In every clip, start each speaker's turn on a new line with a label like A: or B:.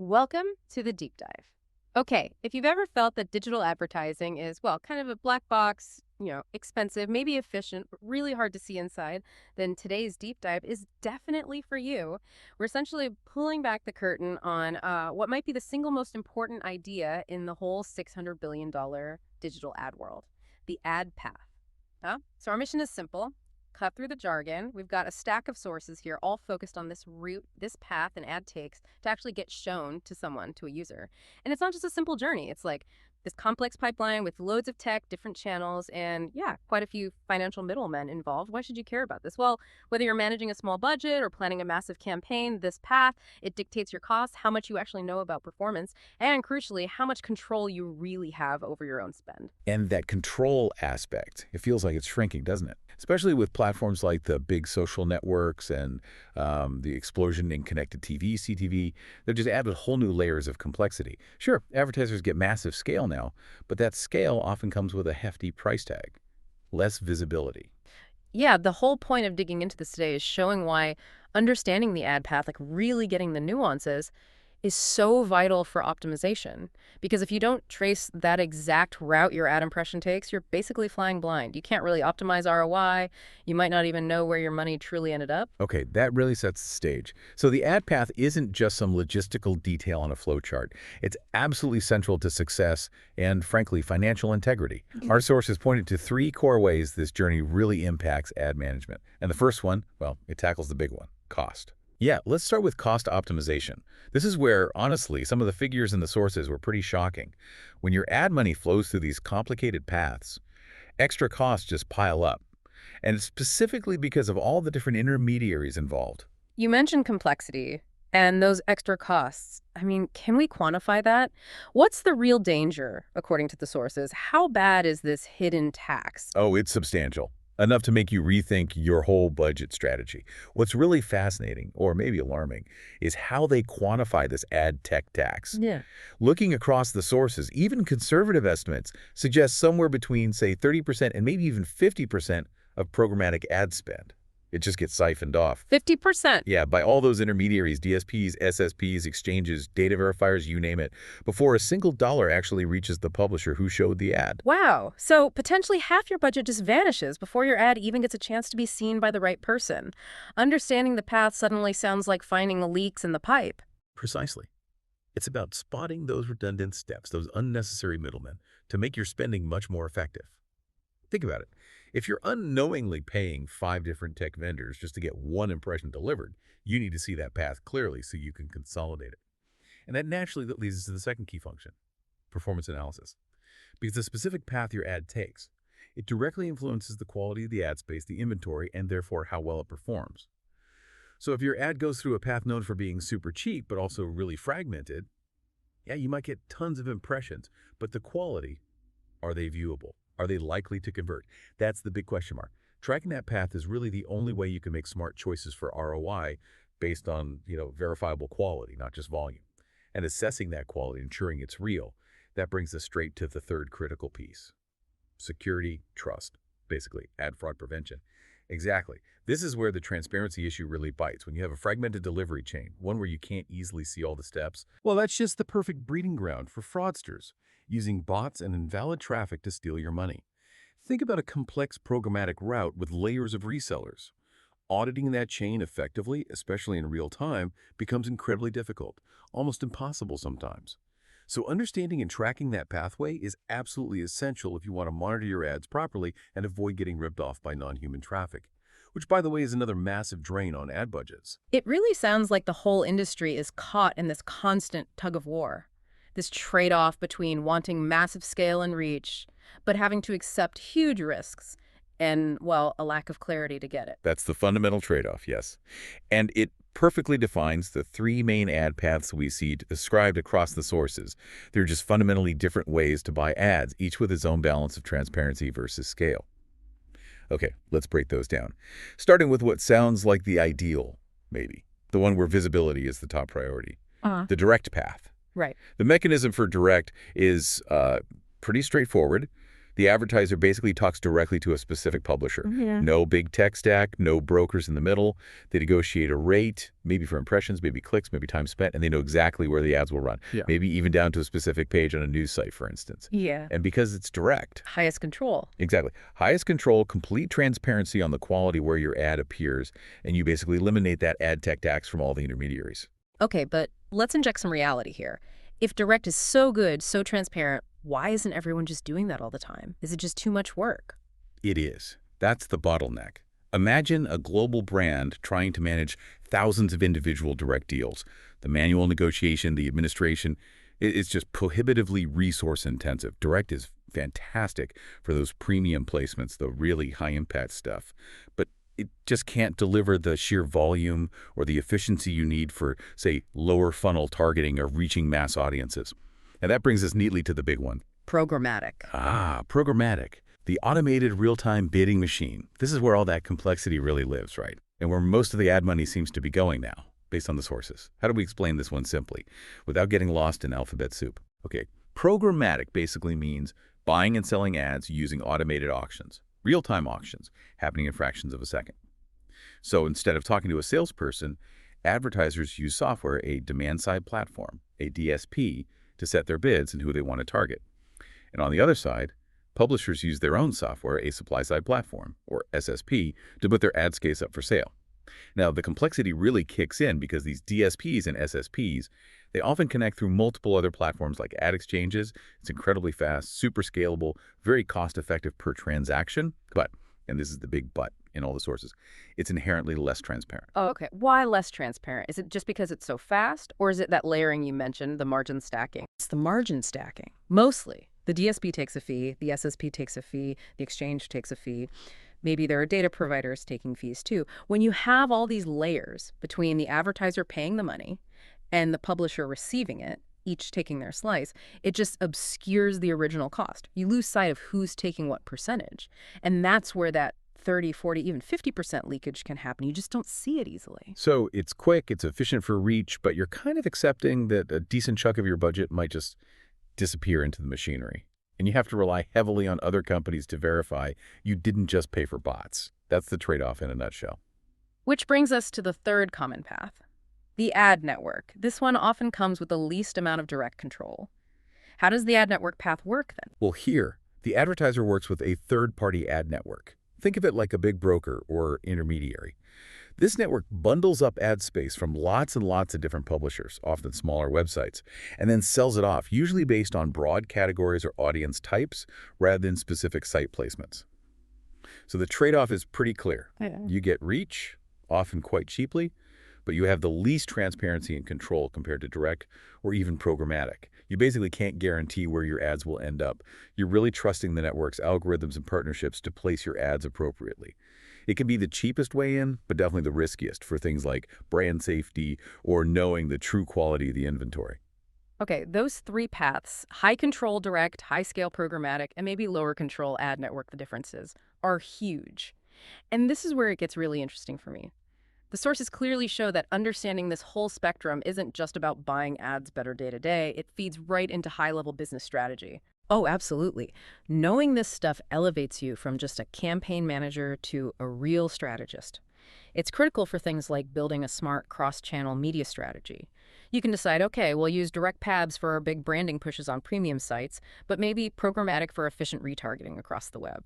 A: Welcome to the deep dive. Okay, if you've ever felt that digital advertising is, well, kind of a black box, expensive, maybe efficient, but really hard to see inside, then today's deep dive is definitely for you. We're essentially pulling back the curtain on what might be the single most important idea in the whole $600 billion digital ad world, the ad path. So our mission is simple. Cut through the jargon. We've got a stack of sources here, all focused on this route, this path an ad takes to actually get shown to someone, to a user. And it's not just a simple journey. It's like this complex pipeline with loads of tech, different channels, and yeah, quite a few financial middlemen involved. Why should you care about this? Well, whether you're managing a small budget or planning a massive campaign, this path, it dictates your costs, how much you actually know about performance, and crucially, how much control you really have over your own spend.
B: And that control aspect, it feels like it's shrinking, doesn't it? Especially with platforms like the big social networks and the explosion in connected TV, CTV. They've just added whole new layers of complexity. Sure, advertisers get massive scale now, but that scale often comes with a hefty price tag, less visibility.
A: Yeah, the whole point of digging into this today is showing why understanding the ad path, like really getting the nuances, is so vital for optimization. Because if you don't trace that exact route your ad impression takes, you're basically flying blind. You can't really optimize ROI. You might not even know where your money truly ended up.
B: Okay, that really sets the stage. So the ad path isn't just some logistical detail on a flowchart. It's absolutely central to success and, frankly, financial integrity. Our sources pointed to three core ways this journey really impacts ad management. And the first one, well, it tackles the big one, cost. Yeah, let's start with cost optimization. This is where, honestly, some of the figures in the sources were pretty shocking. When your ad money flows through these complicated paths, extra costs just pile up. And it's specifically because of all the different intermediaries involved.
A: You mentioned complexity and those extra costs. I mean, can we quantify that? What's the real danger, according to the sources? How bad is this hidden tax?
B: Oh, it's substantial. Enough to make you rethink your whole budget strategy. What's really fascinating, or maybe alarming, is how they quantify this ad tech tax.
A: Yeah.
B: Looking across the sources, even conservative estimates suggest somewhere between, say, 30% and maybe even 50% of programmatic ad spend. It just gets siphoned off.
A: 50%.
B: Yeah, by all those intermediaries, DSPs, SSPs, exchanges, data verifiers, you name it, before a single dollar actually reaches the publisher who showed the ad.
A: Wow. So potentially half your budget just vanishes before your ad even gets a chance to be seen by the right person. Understanding the path suddenly sounds like finding the leaks in the pipe.
B: Precisely. It's about spotting those redundant steps, those unnecessary middlemen, to make your spending much more effective. Think about it. If you're unknowingly paying 5 different tech vendors just to get one impression delivered, you need to see that path clearly so you can consolidate it. And that naturally leads us to the second key function, performance analysis. Because the specific path your ad takes, it directly influences the quality of the ad space, the inventory, and therefore how well it performs. So if your ad goes through a path known for being super cheap but also really fragmented, yeah, you might get tons of impressions, but the quality, are they viewable? Are they likely to convert? That's the big question mark. Tracking that path is really the only way you can make smart choices for ROI based on, verifiable quality, not just volume. And assessing that quality, ensuring it's real, that brings us straight to the third critical piece. Security, trust, basically, ad fraud prevention. Exactly. This is where the transparency issue really bites. When you have a fragmented delivery chain, one where you can't easily see all the steps, well, that's just the perfect breeding ground for fraudsters, using bots and invalid traffic to steal your money. Think about a complex programmatic route with layers of resellers. Auditing that chain effectively, especially in real time, becomes incredibly difficult, almost impossible sometimes. So understanding and tracking that pathway is absolutely essential if you want to monitor your ads properly and avoid getting ripped off by non-human traffic, which, by the way, is another massive drain on ad budgets.
A: It really sounds like the whole industry is caught in this constant tug of war, this trade-off between wanting massive scale and reach, but having to accept huge risks and, well, a lack of clarity to get it.
B: That's the fundamental trade-off, yes. And it perfectly defines the three main ad paths we see described across the sources. They're just fundamentally different ways to buy ads, each with its own balance of transparency versus scale. Okay, let's break those down. Starting with what sounds like the ideal, maybe. The one where visibility is the top priority. The direct path.
A: Right.
B: The mechanism for direct is pretty straightforward. The advertiser basically talks directly to a specific publisher.
A: Yeah.
B: No big tech stack, no brokers in the middle. They negotiate a rate, maybe for impressions, maybe clicks, maybe time spent, and they know exactly where the ads will run.
C: Yeah.
B: Maybe even down to a specific page on a news site, for instance.
A: Yeah.
B: And because it's direct.
A: Highest control.
B: Exactly. Highest control, complete transparency on the quality where your ad appears, and you basically eliminate that ad tech tax from all the intermediaries.
A: Okay, but let's inject some reality here. If direct is so good, so transparent, why isn't everyone just doing that all the time? Is it just too much work?
B: It is. That's the bottleneck. Imagine a global brand trying to manage thousands of individual direct deals. The manual negotiation, the administration, it's just prohibitively resource intensive. Direct is fantastic for those premium placements, the really high impact stuff. But it just can't deliver the sheer volume or the efficiency you need for, say, lower funnel targeting or reaching mass audiences. And that brings us neatly to the big one.
A: Programmatic.
B: Programmatic. The automated real-time bidding machine. This is where all that complexity really lives, right? And where most of the ad money seems to be going now, based on the sources. How do we explain this one simply, without getting lost in alphabet soup? Okay, programmatic basically means buying and selling ads using automated auctions, real-time auctions, happening in fractions of a second. So instead of talking to a salesperson, advertisers use software, a demand-side platform, a DSP, to set their bids and who they want to target. And on the other side, publishers use their own software, a supply-side platform, or SSP, to put their ad space up for sale. Now, the complexity really kicks in because these DSPs and SSPs, they often connect through multiple other platforms like ad exchanges. It's incredibly fast, super scalable, very cost-effective per transaction. But, and this is the big but in all the sources, it's inherently less transparent.
A: Oh, okay. Why less transparent? Is it just because it's so fast? Or is it that layering you mentioned, the margin stacking? It's the margin stacking. Mostly. The DSP takes a fee, the SSP takes a fee, the exchange takes a fee. Maybe there are data providers taking fees too. When you have all these layers between the advertiser paying the money and the publisher receiving it, each taking their slice, it just obscures the original cost. You lose sight of who's taking what percentage. And that's where that 30, 40, even 50% leakage can happen. You just don't see it easily.
B: So it's quick, it's efficient for reach, but you're kind of accepting that a decent chunk of your budget might just disappear into the machinery. And you have to rely heavily on other companies to verify you didn't just pay for bots. That's the trade-off in a nutshell.
A: Which brings us to the third common path, the ad network. This one often comes with the least amount of direct control. How does the ad network path work then?
B: Well, here, the advertiser works with a third-party ad network. Think of it like a big broker or intermediary. This network bundles up ad space from lots and lots of different publishers, often smaller websites, and then sells it off, usually based on broad categories or audience types rather than specific site placements. So the trade-off is pretty clear.
A: Yeah.
B: You get reach, often quite cheaply, but you have the least transparency and control compared to direct or even programmatic. You basically can't guarantee where your ads will end up. You're really trusting the network's algorithms and partnerships to place your ads appropriately. It can be the cheapest way in, but definitely the riskiest for things like brand safety or knowing the true quality of the inventory.
A: Okay, those three paths, high control direct, high scale programmatic, and maybe lower control ad network, the differences, are huge. And this is where it gets really interesting for me. The sources clearly show that understanding this whole spectrum isn't just about buying ads better day to day. It feeds right into high-level business strategy. Oh, absolutely. Knowing this stuff elevates you from just a campaign manager to a real strategist. It's critical for things like building a smart cross-channel media strategy. You can decide, okay, we'll use direct paths for our big branding pushes on premium sites, but maybe programmatic for efficient retargeting across the web,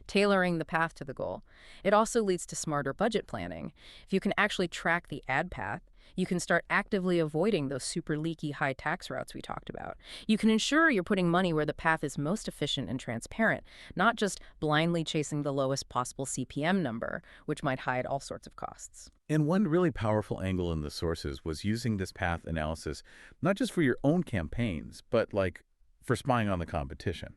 A: tailoring the path to the goal. It also leads to smarter budget planning. If you can actually track the ad path, you can start actively avoiding those super leaky high tax routes we talked about. You can ensure you're putting money where the path is most efficient and transparent, not just blindly chasing the lowest possible CPM number, which might hide all sorts of costs.
B: And one really powerful angle in the sources was using this path analysis, not just for your own campaigns, but like for spying on the competition,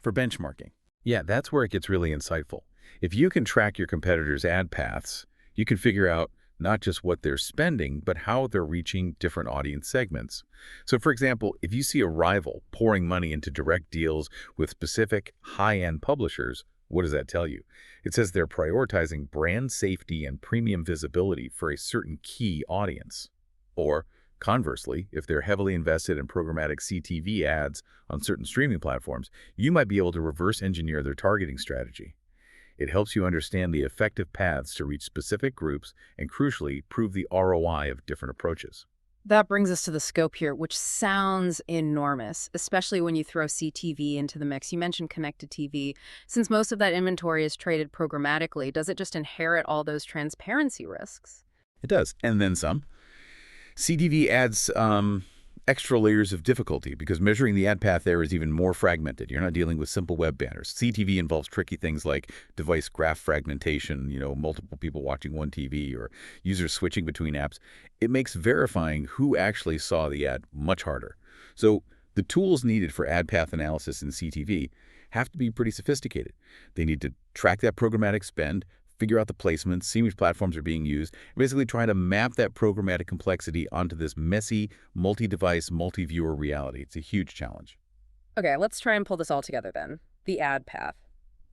B: for benchmarking. Yeah, that's where it gets really insightful. If you can track your competitors' ad paths, you can figure out not just what they're spending, but how they're reaching different audience segments. So for example, if you see a rival pouring money into direct deals with specific high-end publishers, what does that tell you? It says they're prioritizing brand safety and premium visibility for a certain key audience. Or Conversely, if they're heavily invested in programmatic CTV ads on certain streaming platforms, you might be able to reverse engineer their targeting strategy. It helps you understand the effective paths to reach specific groups and, crucially, prove the ROI of different approaches.
A: That brings us to the scope here, which sounds enormous, especially when you throw CTV into the mix. You mentioned connected TV. Since most of that inventory is traded programmatically, does it just inherit all those transparency risks?
B: It does, and then some. CTV adds extra layers of difficulty because measuring the ad path there is even more fragmented. You're not dealing with simple web banners. CTV involves tricky things like device graph fragmentation, multiple people watching one TV or users switching between apps. It makes verifying who actually saw the ad much harder. So the tools needed for ad path analysis in CTV have to be pretty sophisticated. They need to track that programmatic spend, figure out the placements, see which platforms are being used, basically try to map that programmatic complexity onto this messy, multi-device, multi-viewer reality. It's a huge challenge.
A: Okay, let's try and pull this all together then. The ad path.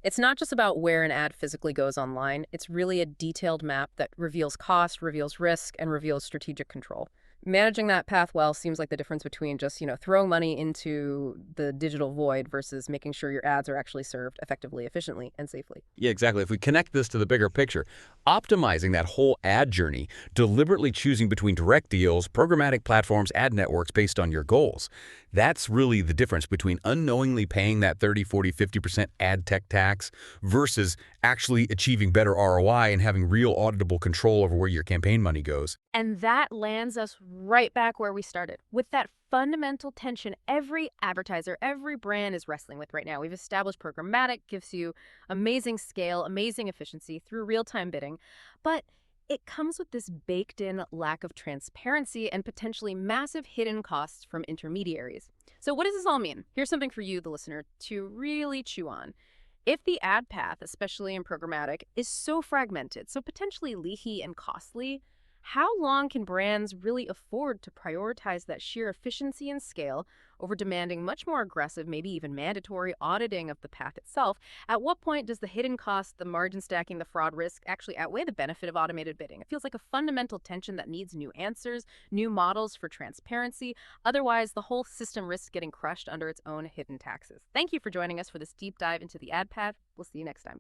A: It's not just about where an ad physically goes online. It's really a detailed map that reveals cost, reveals risk, and reveals strategic control. Managing that path well seems like the difference between just, throwing money into the digital void versus making sure your ads are actually served effectively, efficiently, and safely.
C: Yeah, exactly. If we connect this to the bigger picture, optimizing that whole ad journey, deliberately choosing between direct deals, programmatic platforms, ad networks based on your goals, that's really the difference between unknowingly paying that 30, 40, 50% ad tech tax versus actually achieving better ROI and having real auditable control over where your campaign money goes.
A: And that lands us right back where we started, with that fundamental tension every advertiser, every brand is wrestling with right now. We've established programmatic gives you amazing scale, amazing efficiency through real-time bidding, but it comes with this baked-in lack of transparency and potentially massive hidden costs from intermediaries. So what does this all mean? Here's something for you, the listener, to really chew on. If the ad path, especially in programmatic, is so fragmented, so potentially leaky and costly, how long can brands really afford to prioritize that sheer efficiency and scale over demanding much more aggressive, maybe even mandatory auditing of the path itself? At what point does the hidden cost, the margin stacking, the fraud risk actually outweigh the benefit of automated bidding? It feels like a fundamental tension that needs new answers, new models for transparency. Otherwise, the whole system risks getting crushed under its own hidden taxes. Thank you for joining us for this deep dive into the ad path. We'll see you next time.